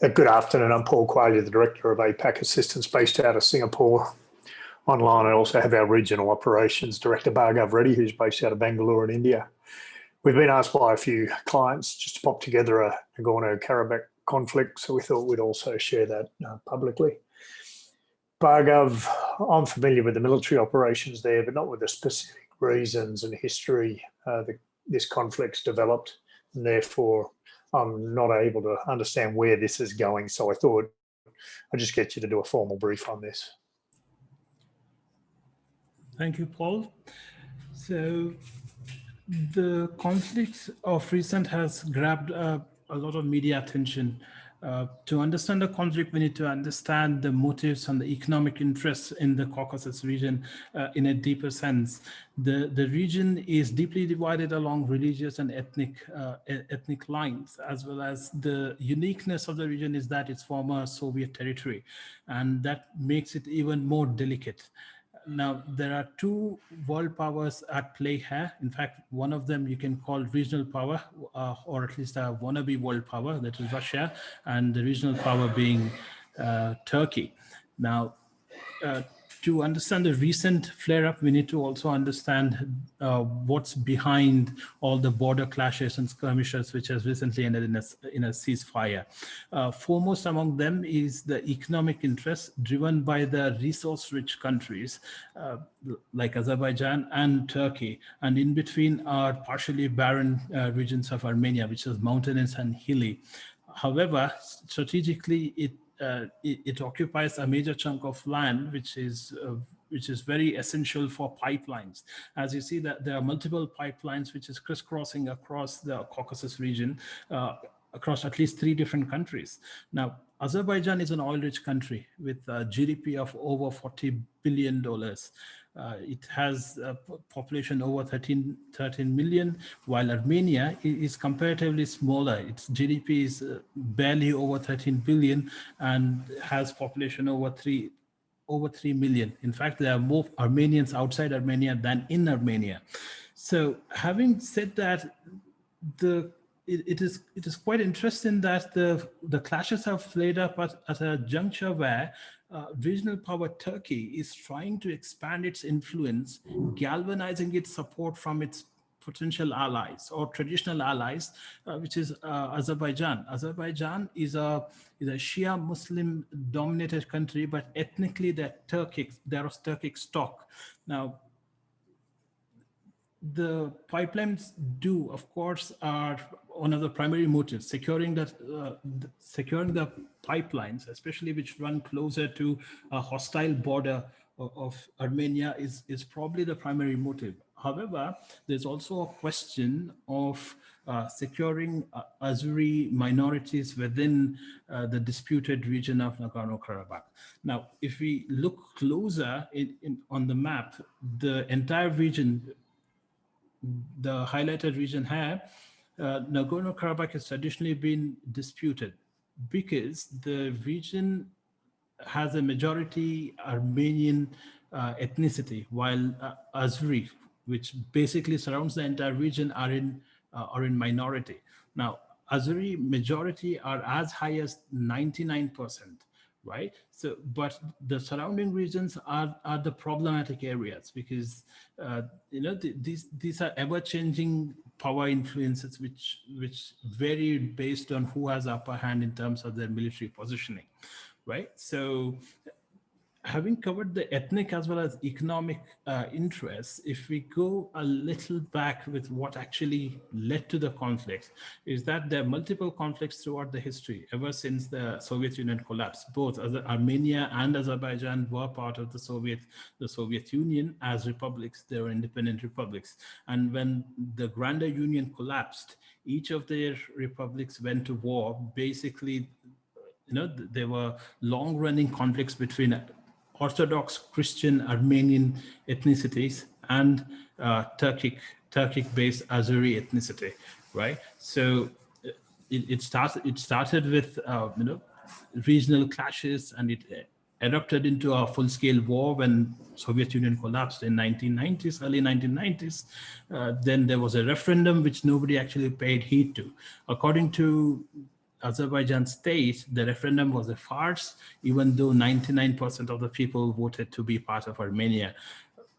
Good afternoon. I'm Paul Quaglia, the Director of APAC Assistance based out of Singapore. Online, I also have our Regional Operations Director, Bhargav Reddy, who's based out of Bangalore in India. We've been asked by a few clients just to pop together a Nagorno-Karabakh conflict, so we thought we'd also share that publicly. Bhargav, I'm familiar with the military operations there, but not with the specific reasons and history that this conflict's developed, and therefore I'm not able to understand where this is going. So I thought I'd just get you to do a formal brief on this. Thank you, Paul. So the conflict of recent has grabbed a lot of media attention. To understand the conflict, we need to understand the motives and the economic interests in the Caucasus region in a deeper sense. The region is deeply divided along religious and ethnic lines, as well as the uniqueness of the region is that it's former Soviet territory, and that makes it even more delicate. Now, there are two world powers at play here. In fact, one of them you can call regional power, or at least a wannabe world power, that is Russia, and the regional power being Turkey. Now, to understand the recent flare-up, we need to also understand what's behind all the border clashes and skirmishes which has recently ended in a ceasefire. Foremost among them is the economic interest driven by the resource-rich countries like Azerbaijan and Turkey, and in between are partially barren regions of Armenia, which is mountainous and hilly. However, strategically, it occupies a major chunk of land, which is very essential for pipelines. As you see, that there are multiple pipelines which is crisscrossing across the Caucasus region, across at least 3 different countries. Now, Azerbaijan is an oil-rich country with a GDP of over $40 billion. It has a population over 13 million, while Armenia is comparatively smaller. Its GDP is barely over 13 billion and has population over 3 million. In fact, there are more Armenians outside Armenia than in Armenia. So having said that, it is quite interesting that the clashes have played up at a juncture where regional power Turkey is trying to expand its influence, galvanizing its support from its potential allies or traditional allies, which is Azerbaijan. Azerbaijan is a Shia Muslim dominated country, but ethnically they're of Turkic stock. Now, the pipelines of course, are one of the primary motives. Securing the pipelines, especially which run closer to a hostile border of Armenia, is probably the primary motive. However, there's also a question of securing Azeri minorities within the disputed region of Nagorno-Karabakh. Now, if we look closer on the map, the entire region, the highlighted region here, Nagorno-Karabakh has traditionally been disputed because the region has a majority Armenian ethnicity, while Azeri, which basically surrounds the entire region, are in minority. Now, Azeri majority are as high as 99%. Right. So, but the surrounding regions are the problematic areas because these are ever-changing power influences which vary based on who has upper hand in terms of their military positioning. Right. So, having covered the ethnic as well as economic interests, if we go a little back with what actually led to the conflict, is that there are multiple conflicts throughout the history, ever since the Soviet Union collapsed. Both Armenia and Azerbaijan were part of the Soviet Union as republics. They were independent republics. And when the Grander Union collapsed, each of their republics went to war. Basically, there were long-running conflicts between Orthodox Christian Armenian ethnicities and Turkic-based Azeri ethnicity, right? So it started with regional clashes, and it erupted into a full-scale war when Soviet Union collapsed in early 1990s. Then there was a referendum which nobody actually paid heed to. According to Azerbaijan state, the referendum was a farce, even though 99% of the people voted to be part of Armenia.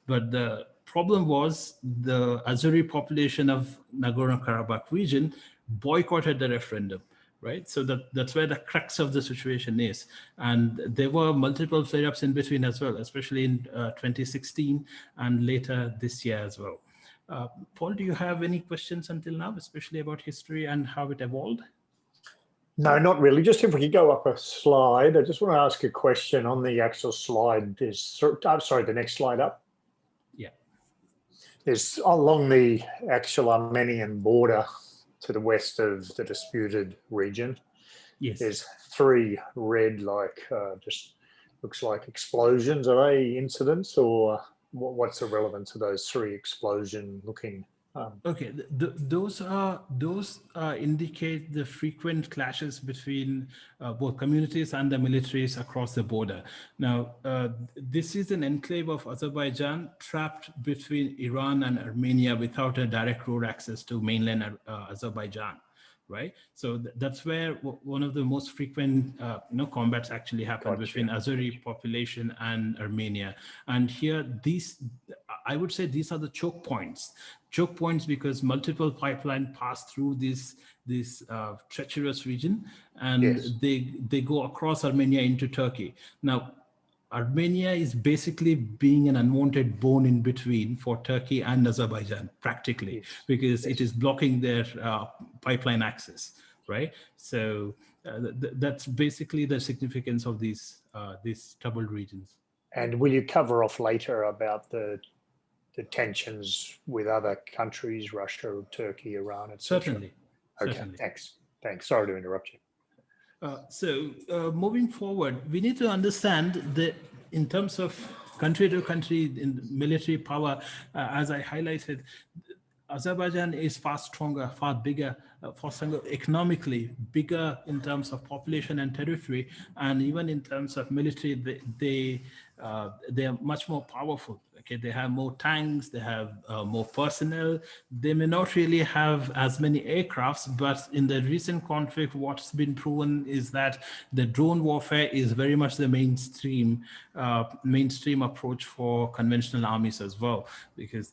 But the problem was the Azeri population of Nagorno-Karabakh region boycotted the referendum, right? So that's where the crux of the situation is. And there were multiple flare-ups in between as well, especially in 2016 and later this year as well. Paul, do you have any questions until now, especially about history and how it evolved? No, not really. Just if we could go up a slide. I just want to ask a question on the actual slide. Sorry, the next slide up. Yeah. Is along the actual Armenian border to the west of the disputed region. Yes. There's three red, just looks like explosions. Are they incidents, or what's the relevance of those three explosion-looking? Okay, those indicate the frequent clashes between both communities and the militaries across the border. Now, this is an enclave of Azerbaijan trapped between Iran and Armenia without a direct road access to mainland Azerbaijan, right? So that's where one of the most frequent combats actually happen between Azeri population and Armenia. And here, I would say these are the choke points. Choke points because multiple pipelines pass through this treacherous region, and yes. they go across Armenia into Turkey. Now, Armenia is basically being an unwanted bone in between for Turkey and Azerbaijan, practically, yes. because it is blocking their pipeline access, right? So that's basically the significance of these troubled regions. And will you cover off later about the tensions with other countries, Russia, Turkey, Iran, etc.? Certainly. Okay, certainly. Thanks. Sorry to interrupt you. Moving forward, we need to understand that in terms of country to country in military power, as I highlighted, Azerbaijan is far stronger, far bigger, far stronger economically, bigger in terms of population and territory, and even in terms of military, they are much more powerful. Okay, they have more tanks, they have more personnel. They may not really have as many aircrafts, but in the recent conflict, what's been proven is that the drone warfare is very much the mainstream approach for conventional armies as well, because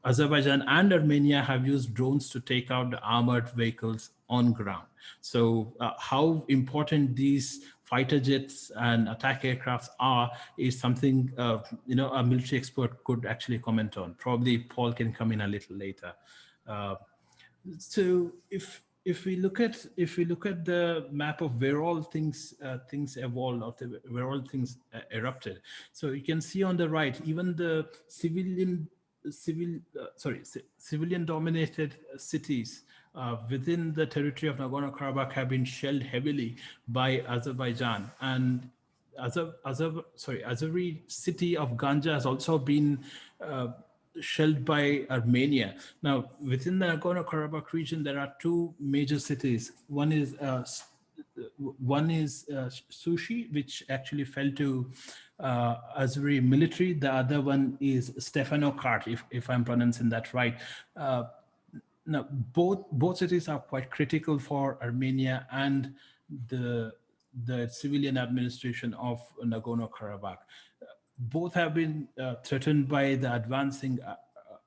Azerbaijan and Armenia have used drones to take out the armored vehicles on ground. So how important these fighter jets and attack aircrafts are is something a military expert could actually comment on. Probably Paul can come in a little later. So if we look at the map of where all things evolved, or where all things erupted, so you can see on the right, even the civilian-dominated cities within the territory of Nagorno-Karabakh have been shelled heavily by Azerbaijan, and Azeri city of Ganja has also been shelled by Armenia. Now, within the Nagorno-Karabakh region, there are two major cities. One is Sushi, which actually fell to Azeri military. The other one is Stepanakert, if I'm pronouncing that right. Now, both cities are quite critical for Armenia and the civilian administration of Nagorno-Karabakh. Both have been threatened by the advancing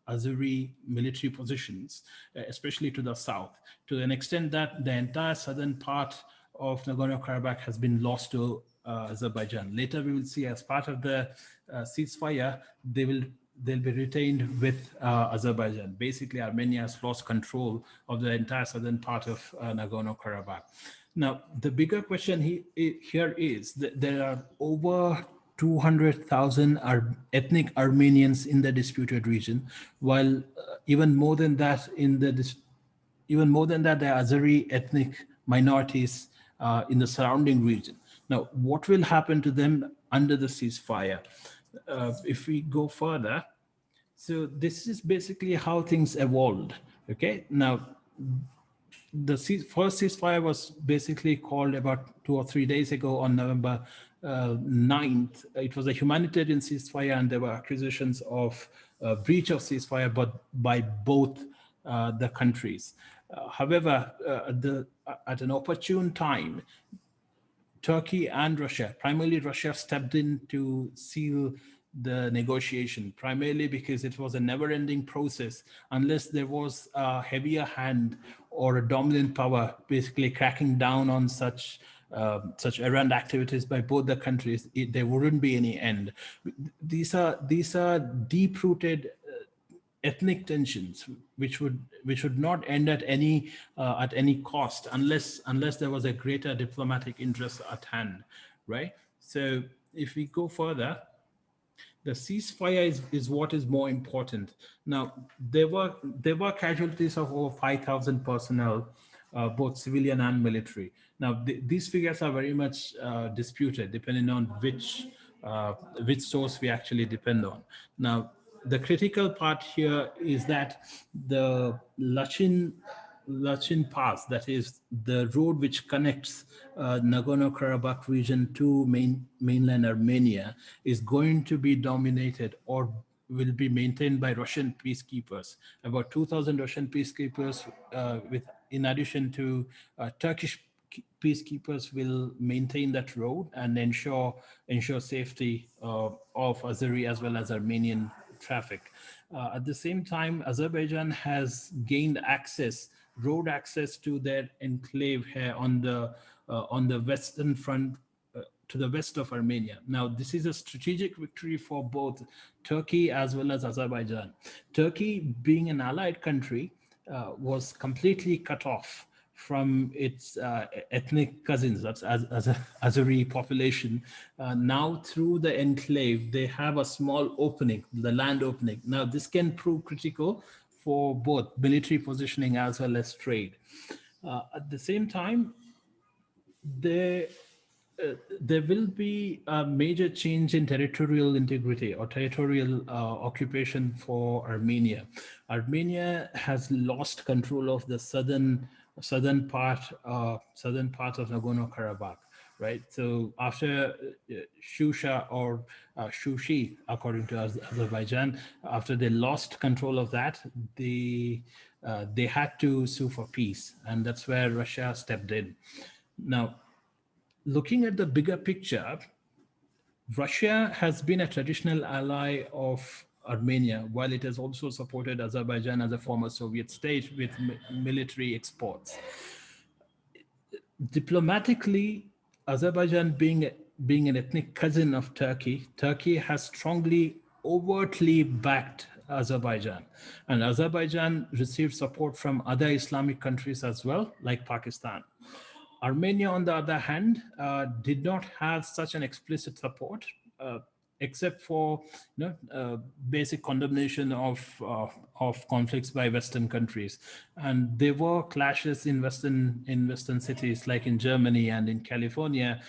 Azeri military positions, especially to the south, to an extent that the entire southern part of Nagorno-Karabakh has been lost to Azerbaijan. Later, we will see, as part of the ceasefire, they'll be retained with Azerbaijan. Basically, Armenia has lost control of the entire southern part of Nagorno-Karabakh. Now, the bigger question here is that there are over 200,000 ethnic Armenians in the disputed region, while even more than that, there are Azeri ethnic minorities in the surrounding region. Now, what will happen to them under the ceasefire? If we go further, so this is basically how things evolved. Okay, now the first ceasefire was basically called about 2 or 3 days ago on November 9th. It was a humanitarian ceasefire, and there were accusations of breach of ceasefire, but by both the countries. However, at an opportune time, Turkey and Russia, primarily Russia, stepped in to seal the negotiation, primarily because it was a never-ending process unless there was a heavier hand or a dominant power basically cracking down on such errant activities by both the countries. There wouldn't be any end. These are deep-rooted ethnic tensions which would not end at any cost unless there was a greater diplomatic interest at hand, right? So if we go further, the ceasefire is what is more important. Now, there were casualties of over 5,000 personnel, both civilian and military. Now, these figures are very much disputed, depending on which source we actually depend on. Now, the critical part here is that the Lachin Pass, that is the road which connects Nagorno-Karabakh region to mainland Armenia, is going to be dominated or will be maintained by Russian peacekeepers. About 2,000 Russian peacekeepers, in addition to Turkish peacekeepers, will maintain that road and ensure safety of Azeri as well as Armenian traffic. At the same time, Azerbaijan has gained road access to their enclave here on the western front, to the west of Armenia. Now, this is a strategic victory for both Turkey as well as Azerbaijan. Turkey, being an allied country, was completely cut off from its ethnic cousins, that's as a Azeri population. Now through the enclave, they have a small opening, the land opening. Now this can prove critical for both military positioning as well as trade. At the same time, there will be a major change in territorial integrity or territorial occupation for Armenia. Armenia has lost control of the southern part of Nagorno-Karabakh, right? So after Shusha or Shushi, according to Azerbaijan, after they lost control of that, they had to sue for peace, and that's where Russia stepped in. Now, looking at the bigger picture, Russia has been a traditional ally of Armenia, while it has also supported Azerbaijan as a former Soviet state with military exports. Diplomatically, Azerbaijan being an ethnic cousin of Turkey, Turkey has strongly, overtly backed Azerbaijan. And Azerbaijan received support from other Islamic countries as well, like Pakistan. Armenia, on the other hand, did not have such an explicit support, except for basic condemnation of conflicts by Western countries. And there were clashes in Western cities, like in Germany and in California,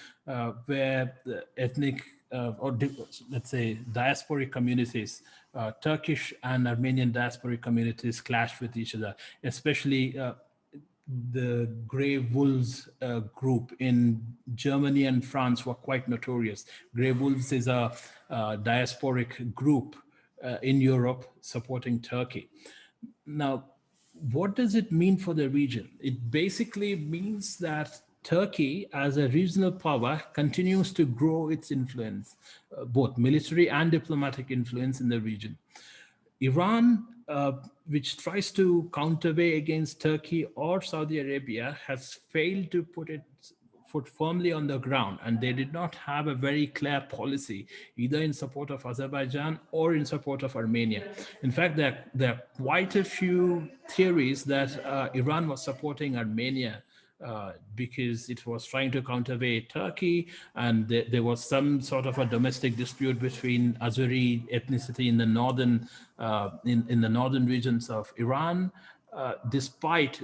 where the ethnic let's say diasporic communities, Turkish and Armenian diasporic communities, clashed with each other, especially the Grey Wolves group in Germany and France were quite notorious. Grey Wolves is a diasporic group in Europe supporting Turkey. Now, what does it mean for the region? It basically means that Turkey, as a regional power, continues to grow its influence, both military and diplomatic influence in the region. Iran, which tries to counterweigh against Turkey or Saudi Arabia, has failed to put its foot firmly on the ground, and they did not have a very clear policy, either in support of Azerbaijan or in support of Armenia. In fact, there are quite a few theories that Iran was supporting Armenia because it was trying to counterweigh Turkey, and there was some sort of a domestic dispute between Azeri ethnicity in the northern in the northern regions of Iran, despite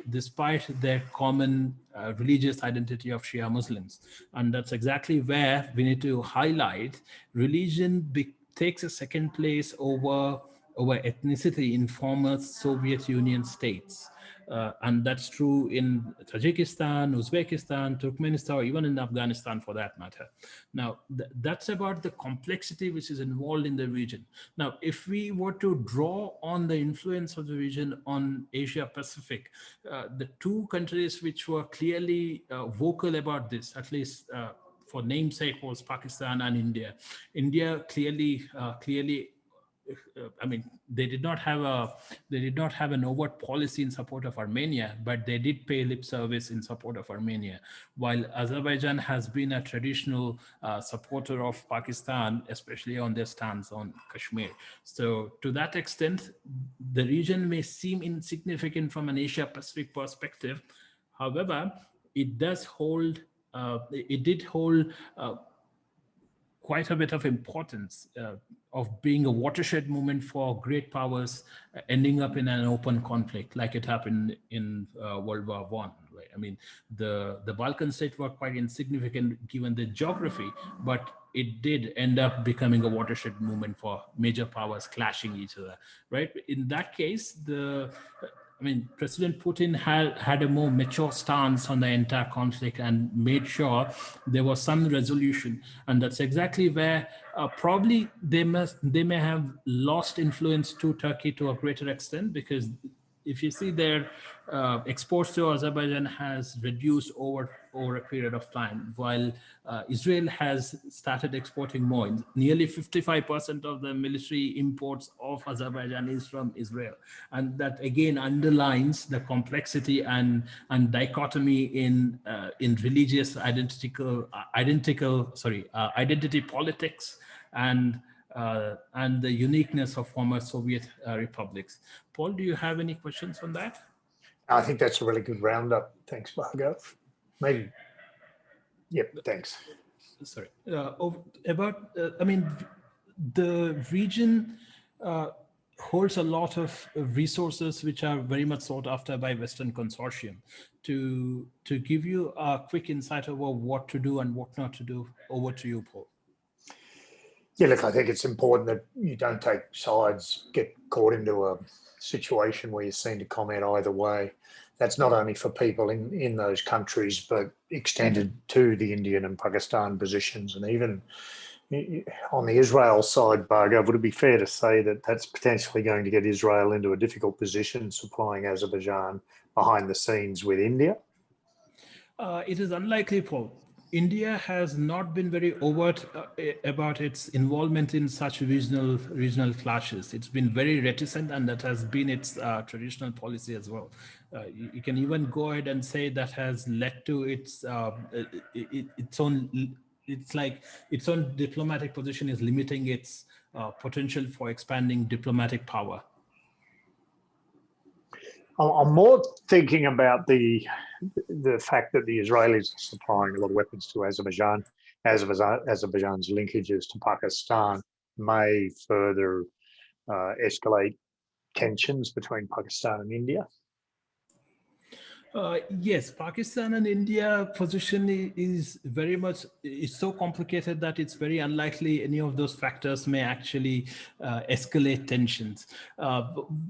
their common religious identity of Shia Muslims. And that's exactly where we need to highlight religion takes a second place over over ethnicity in former Soviet Union states. And that's true in Tajikistan, Uzbekistan, Turkmenistan, or even in Afghanistan for that matter. Now, that's about the complexity which is involved in the region. Now, if we were to draw on the influence of the region on Asia Pacific, the two countries which were clearly vocal about this, at least for namesake, was Pakistan and India. India clearly I mean, they did not have an overt policy in support of Armenia, but they did pay lip service in support of Armenia. While Azerbaijan has been a traditional supporter of Pakistan, especially on their stance on Kashmir. So to that extent, the region may seem insignificant from an Asia Pacific perspective. However, it did hold quite a bit of importance of being a watershed moment for great powers ending up in an open conflict like it happened in World War I. Right? I mean, the Balkan states were quite insignificant given the geography, but it did end up becoming a watershed moment for major powers clashing each other. Right? In that case, President Putin had a more mature stance on the entire conflict and made sure there was some resolution. And that's exactly where probably they may have lost influence to Turkey to a greater extent, because if you see their exports to Azerbaijan has reduced over a period of time, while Israel has started exporting more. Nearly 55% of the military imports of Azerbaijan is from Israel. And that again underlines the complexity and dichotomy in religious identity politics and the uniqueness of former Soviet republics. Paul, do you have any questions on that? I think that's a really good roundup. Thanks, Bhargav. Maybe. Yep, thanks. Sorry. The region holds a lot of resources which are very much sought after by Western consortium. To give you a quick insight over what to do and what not to do, over to you, Paul. Yeah, look, I think it's important that you don't take sides, get caught into a situation where you're seen to comment either way. That's not only for people in those countries, but extended to the Indian and Pakistan positions. And even on the Israel side, Bhargav, would it be fair to say that that's potentially going to get Israel into a difficult position supplying Azerbaijan behind the scenes with India? It is unlikely, Paul. India has not been very overt about its involvement in such regional clashes. It's been very reticent, and that has been its traditional policy as well. You can even go ahead and say that has led to its own. It's like its own diplomatic position is limiting its potential for expanding diplomatic power. I'm more thinking about the fact that the Israelis are supplying a lot of weapons to Azerbaijan. Azerbaijan's linkages to Pakistan may further escalate tensions between Pakistan and India. Yes, Pakistan and India position is so complicated that it's very unlikely any of those factors may actually escalate tensions.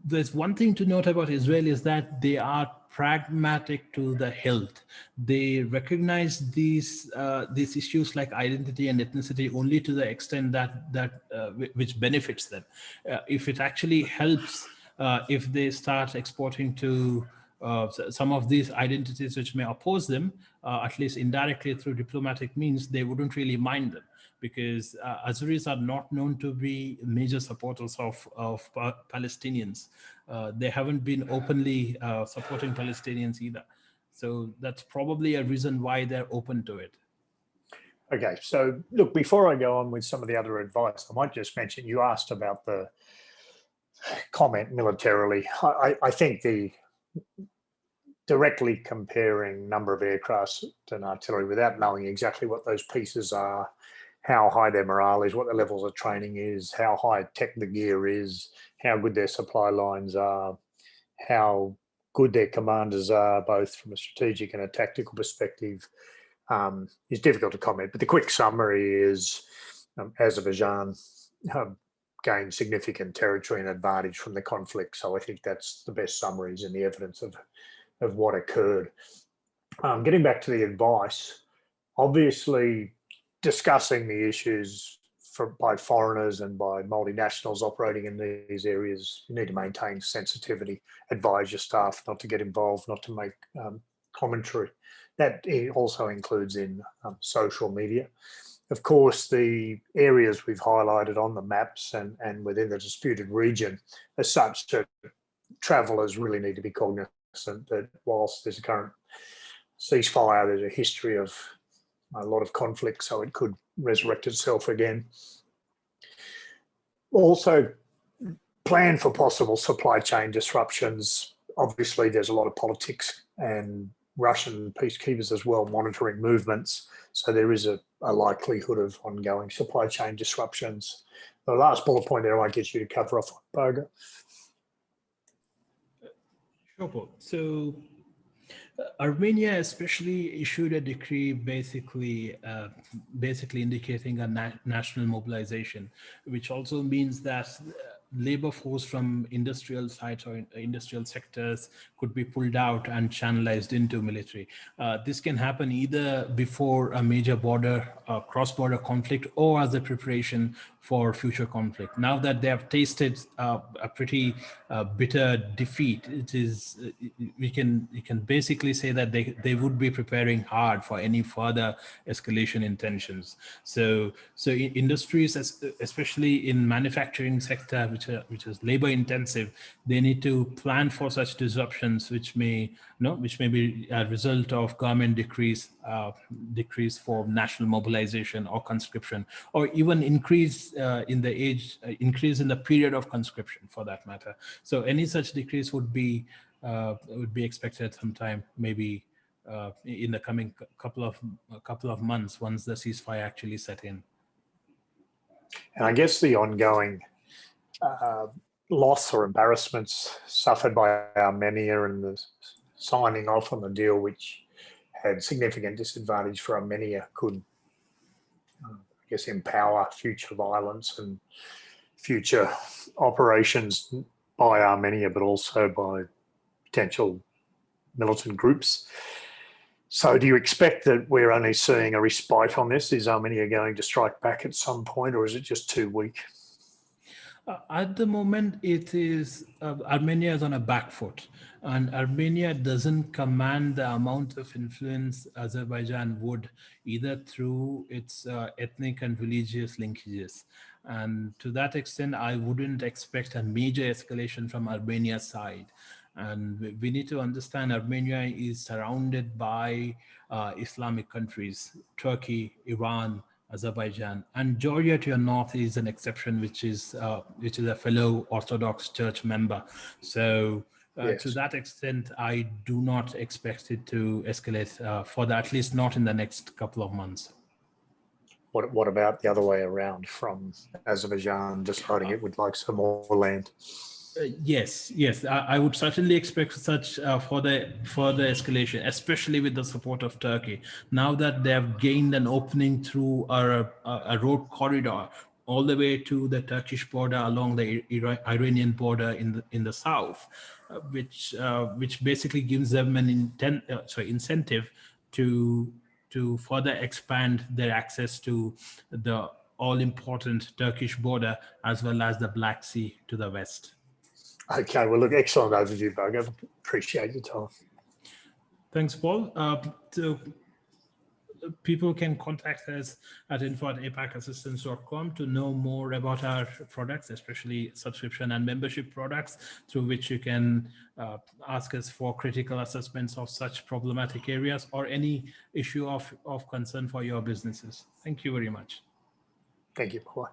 There's one thing to note about Israel is that they are pragmatic to the hilt. They recognize these issues like identity and ethnicity only to the extent that which benefits them. If it actually helps, if they start exporting to some of these identities which may oppose them, at least indirectly through diplomatic means, they wouldn't really mind them, because Azeris are not known to be major supporters of Palestinians. They haven't been openly supporting Palestinians either. So that's probably a reason why they're open to it. Okay, so look, before I go on with some of the other advice, I might just mention, you asked about the comment militarily. I think the directly comparing number of aircraft and artillery without knowing exactly what those pieces are, how high their morale is, what the levels of training is, how high tech the gear is, how good their supply lines are, how good their commanders are, both from a strategic and a tactical perspective, is difficult to comment. But the quick summary is Azerbaijan gained significant territory and advantage from the conflict. So I think that's the best summaries and the evidence of what occurred. Getting back to the advice, obviously discussing the issues by foreigners and by multinationals operating in these areas, you need to maintain sensitivity, advise your staff not to get involved, not to make commentary. That also includes in social media. Of course, the areas we've highlighted on the maps and within the disputed region are such that travellers really need to be cognizant that whilst there's a current ceasefire, there's a history of a lot of conflict, so it could resurrect itself again. Also, plan for possible supply chain disruptions. Obviously, there's a lot of politics and Russian peacekeepers as well monitoring movements, so there is a likelihood of ongoing supply chain disruptions. The last bullet point there I might get you to cover off on, Bhargav. Sure, Paul. So Armenia especially issued a decree basically indicating a national mobilization, which also means that labor force from industrial sites or industrial sectors could be pulled out and channelized into military. This can happen either before a major cross-border conflict or as a preparation for future conflict. Now that they have tasted a pretty bitter defeat, we can basically say that they would be preparing hard for any further escalation in tensions. So industries, especially in manufacturing sector, which is labor intensive, they need to plan for such disruptions, which may be a result of government decrees for national mobilization or conscription, or even increase in the period of conscription, for that matter. So any such decrees would be expected sometime, maybe in the coming couple of months, once the ceasefire actually set in. And I guess the ongoing loss or embarrassments suffered by Armenia and the signing off on the deal, which had significant disadvantage for Armenia, could, I guess, empower future violence and future operations by Armenia, but also by potential militant groups. So do you expect that we're only seeing a respite on this? Is Armenia going to strike back at some point, or is it just too weak? At the moment, it is Armenia is on a back foot, and Armenia doesn't command the amount of influence Azerbaijan would, either through its ethnic and religious linkages. And to that extent, I wouldn't expect a major escalation from Armenia's side. And we need to understand Armenia is surrounded by Islamic countries, Turkey, Iran, Azerbaijan, and Georgia to your north is an exception, which is a fellow Orthodox Church member. So Yes. To that extent, I do not expect it to escalate at least not in the next couple of months. What about the other way around, from Azerbaijan deciding it would like some more land? Yes, I would certainly expect such further escalation, especially with the support of Turkey. Now that they have gained an opening through a road corridor all the way to the Turkish border along the Iranian border in the south, which basically gives them an incentive to further expand their access to the all-important Turkish border, as well as the Black Sea to the west. Okay, well, look, excellent overview, Bhargav. Appreciate your time. Thanks, Paul. So people can contact us at info@apacassistance.com to know more about our products, especially subscription and membership products, through which you can ask us for critical assessments of such problematic areas or any issue of concern for your businesses. Thank you very much. Thank you. Bye.